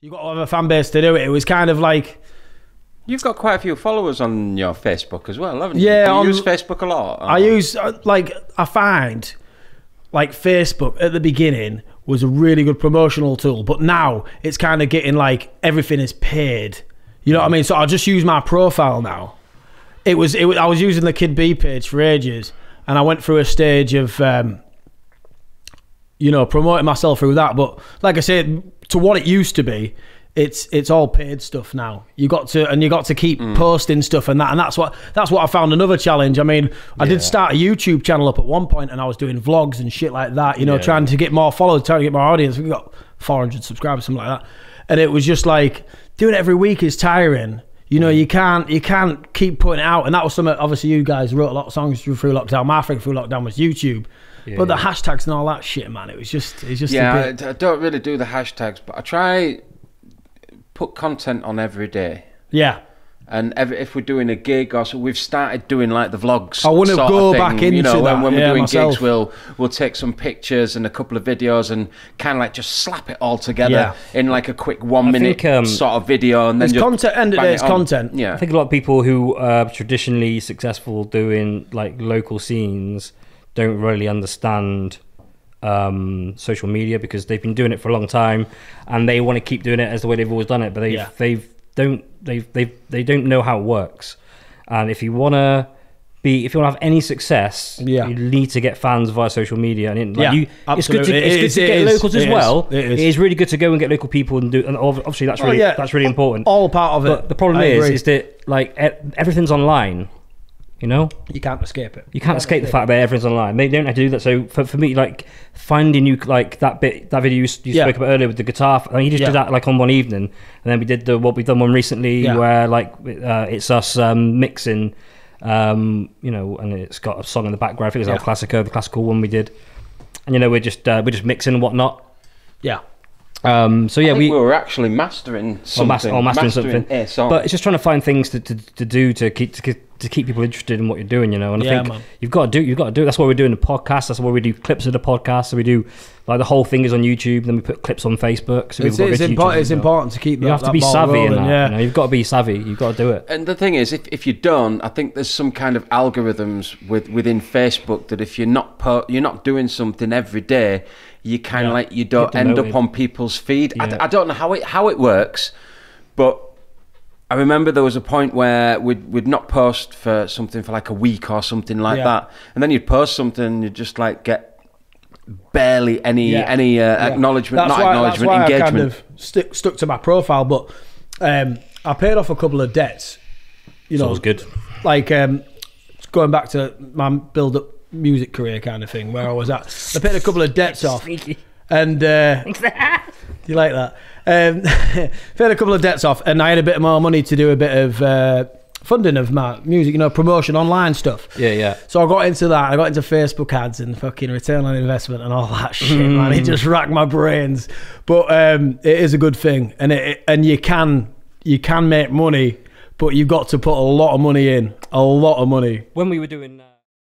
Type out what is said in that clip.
You got to have a fan base to do it. It was kind of like... You've got quite a few followers on your Facebook as well, haven't you? Yeah. Do you use Facebook a lot? I use, like, I find, like, Facebook at the beginning was a really good promotional tool, but now it's kind of getting, like, everything is paid. You know what I mean? So I'll just use my profile now. I was using the KidB page for ages, and I went through a stage of, you know, promoting myself through that. But like I said, to what it used to be, it's all paid stuff now. You got to keep posting stuff and that's what I found another challenge. I mean, I did start a YouTube channel up at one point, and I was doing vlogs and shit like that. You know, trying to get more followers, trying to get more audience. We got 400 subscribers, something like that, and it was just like doing it every week is tiring. You know, you can't keep putting it out, and that was something. Obviously, you guys wrote a lot of songs through lockdown. My thing through lockdown was YouTube, but the hashtags and all that shit, man. It's just I don't really do the hashtags, but I try put content on every day. Yeah. And if we're doing a gig or so, we've started doing like the vlogs. I want to go back into that. When we're doing myself. gigs, we'll take some pictures and a couple of videos and kind of like just slap it all together in like a quick 1 minute sort of video, and then just content. End of the day, it's content. Yeah, I think a lot of people who are traditionally successful doing like local scenes don't really understand social media, because they've been doing it for a long time and they want to keep doing it as the way they've always done it, but they don't know how it works. And if you want to have any success, you need to get fans via social media. And it's good to get locals as well. It is really good to go and get local people and do, and obviously that's really important. All part of it. But the problem is that like everything's online. You know, you can't escape it. You can't escape the fact that everything's online. They don't have to do that. So for me, like finding you, like that video you spoke about earlier with the guitar, I mean, you just did that like on one evening, and then we did what we've done one recently where like it's us mixing, you know, and it's got a song in the background. I think it was El Clasico, the classical one we did, and you know we're just mixing and whatnot. Yeah. So yeah, we were actually mastering something. Mastering something. But it's just trying to find things to do to keep people interested in what you're doing, you know. And I think you've got to do it. That's why we're doing the podcast. That's why we do clips of the podcast. So we do like the whole thing is on YouTube. Then we put clips on Facebook. So it's important to keep. You have to be savvy in that. You know, you've got to be savvy. You've got to do it. And the thing is, if you don't, I think there's some kind of algorithms within Facebook that if you're not doing something every day, you kind of like you don't end up on people's feed. I don't know how it works, but I remember there was a point where we'd not post for something for like a week or something like that, and then you'd post something and you'd just like get barely any acknowledgement, that's why engagement. I kind of stuck to my profile, but I paid off a couple of debts. You know, so it was good. Like going back to my build-up music career kind of thing, where I was at. I paid a couple of debts off, and you like that? Paid a couple of debts off, and I had a bit more money to do a bit of funding of my music, you know, promotion, online stuff. Yeah. So I got into that. I got into Facebook ads and fucking return on investment and all that shit, man. It just racked my brains. But it is a good thing, and you can make money, but you've got to put a lot of money in. A lot of money. When we were doing